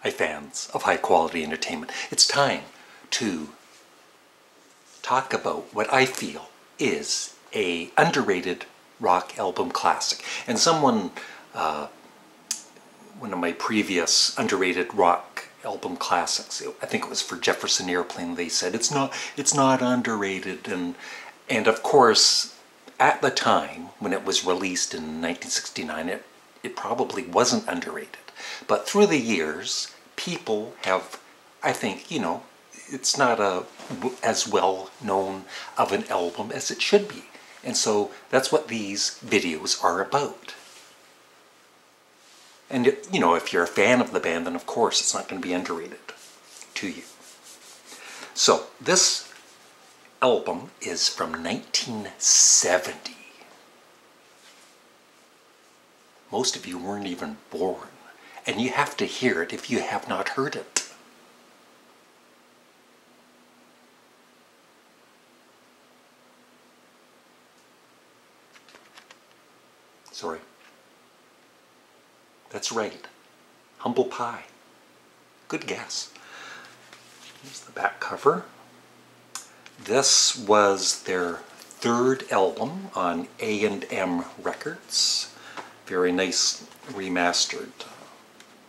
Hi fans of high quality entertainment. It's time to talk about what I feel is a underrated rock album classic. And someone, one of my previous underrated rock album classics, I think it was for Jefferson Airplane, they said it's not underrated. And of course, at the time when it was released in 1969, it probably wasn't underrated. But through the years, people have, I think, it's not as well known of an album as it should be. And so that's what these videos are about. And, if you're a fan of the band, then of course it's not going to be underrated to you. So this album is from 1970. Most of you weren't even born. And you have to hear it if you have not heard it. Sorry. That's right. Humble Pie. Good guess. Here's the back cover. This was their third album on A&M Records. Very nice remastered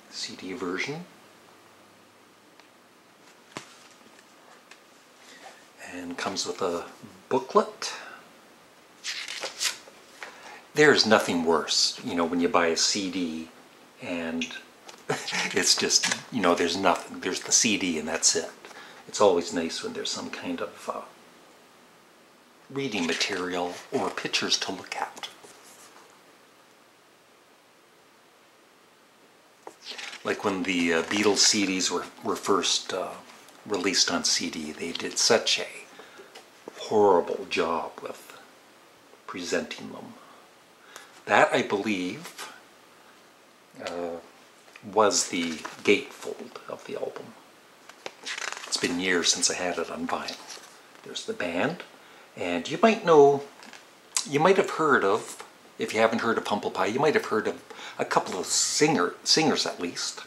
CD version. And comes with a booklet. There's nothing worse, when you buy a CD and it's just, there's nothing. There's the CD and that's it. It's always nice when there's some kind of reading material or pictures to look at. Like when the Beatles CDs were first released on CD, they did such a horrible job with presenting them. That, I believe, was the gatefold of the album. It's been years since I had it on vinyl. There's the band, and you might have heard of, if you haven't heard of Humble Pie, you might have heard of a couple of singers at least.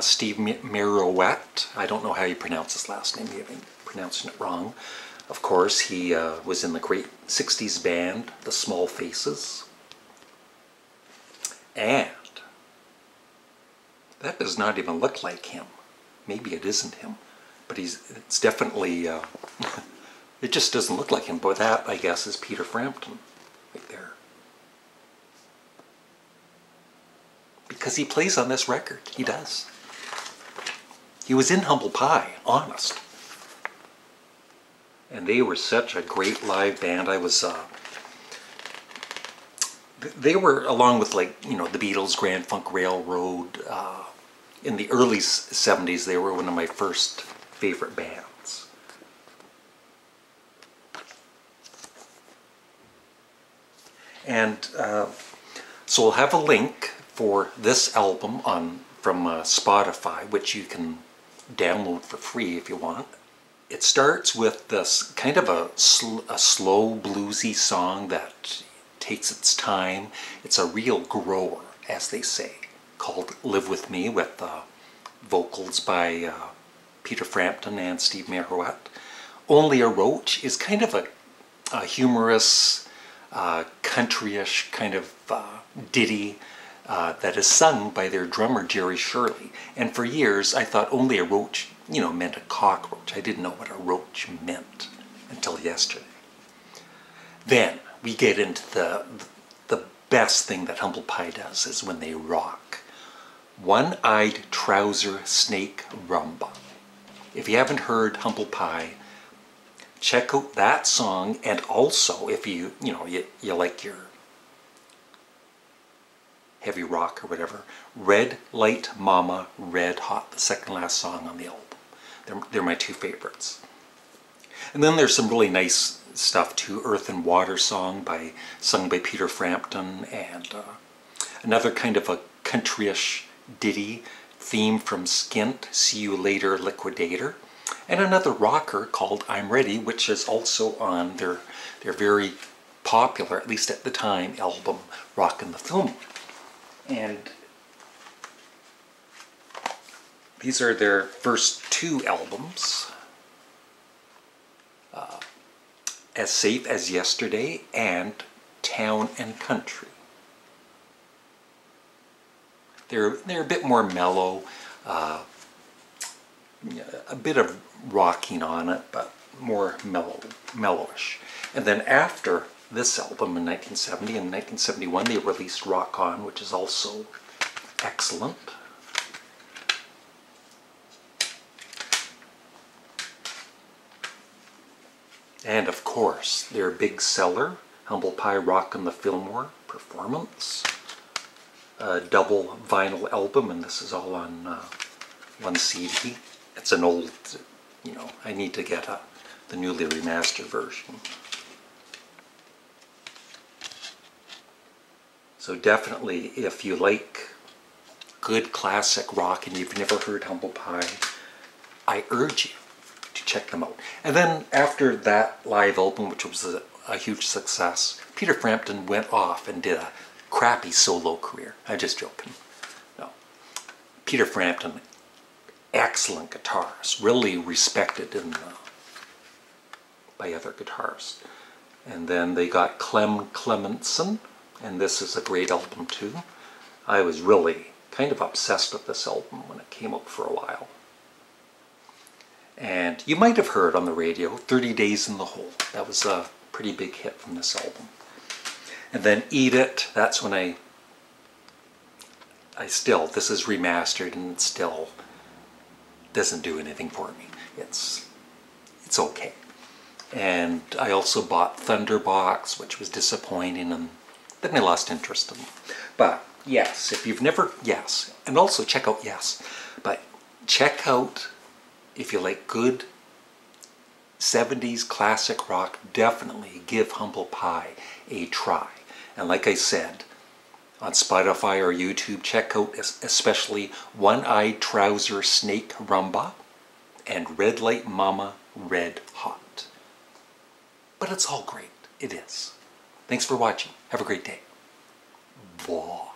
Steve Meroweth, I don't know how you pronounce his last name, you haven't pronounced it wrong. Of course, he was in the great 60s band, The Small Faces. And that does not even look like him. Maybe it isn't him, but it's definitely, it just doesn't look like him. But that, I guess, is Peter Frampton right there. Because he plays on this record. He does. He was in Humble Pie, honest. And they were such a great live band. They were, along with the Beatles, Grand Funk Railroad, in the early 70s, they were one of my first favorite bands. And so we'll have a link for this album from Spotify, which you can download for free if you want. It starts with this kind of a slow bluesy song that takes its time. It's a real grower, as they say, called Live With Me, with vocals by Peter Frampton and Steve Meroweth. Only a Roach is kind of a humorous, countryish kind of ditty that is sung by their drummer Jerry Shirley. And for years I thought Only a Roach, meant a cockroach. I didn't know what a roach meant until yesterday. Then we get into the best thing that Humble Pie does is when they rock. One-Eyed Trouser Snake Rumba. If you haven't heard Humble Pie, check out that song, and also if you like your heavy rock or whatever, Red Light Mama, Red Hot, the second last song on the album. They're my two favorites. And then there's some really nice stuff too. Earth and Water song sung by Peter Frampton, and another kind of a countryish ditty theme from Skint, See You Later Liquidator, and another rocker called I'm Ready, which is also on their very popular, at least at the time, album Rockin' the Fillmore. And These are their first two albums. As Safe as Yesterday and Town and Country. They're a bit more mellow, a bit of rocking on it, but more mellowish. And then after this album in 1970 and 1971, they released Rock On, which is also excellent. And of course, their big seller, Humble Pie Rockin' the Fillmore Performance. A double vinyl album, and this is all on one CD. It's an old, you know, I need to get the newly remastered version. So definitely, if you like good classic rock and you've never heard Humble Pie, I urge you to check them out. And then after that live album, which was a huge success, Peter Frampton went off and did a crappy solo career. I'm just joking. No. Peter Frampton, excellent guitarist, really respected by other guitarists. And then they got Clem Clementson, and this is a great album too. I was really kind of obsessed with this album when it came out for a while. And you might have heard on the radio 30 Days in the Hole. That was a pretty big hit from this album. And then Eat It, that's when I still, this is remastered and it still doesn't do anything for me. It's okay. And I also bought Thunderbox, which was disappointing, and then I lost interest in them. But yes, if you've never, yes. And also check out, yes. But check out, if you like good 70s classic rock, definitely give Humble Pie a try. And like I said, on Spotify or YouTube, check out especially One-Eyed Trouser Snake Rumba and Red Light Mama Red Hot. But it's all great. It is. Thanks for watching. Have a great day. Bye.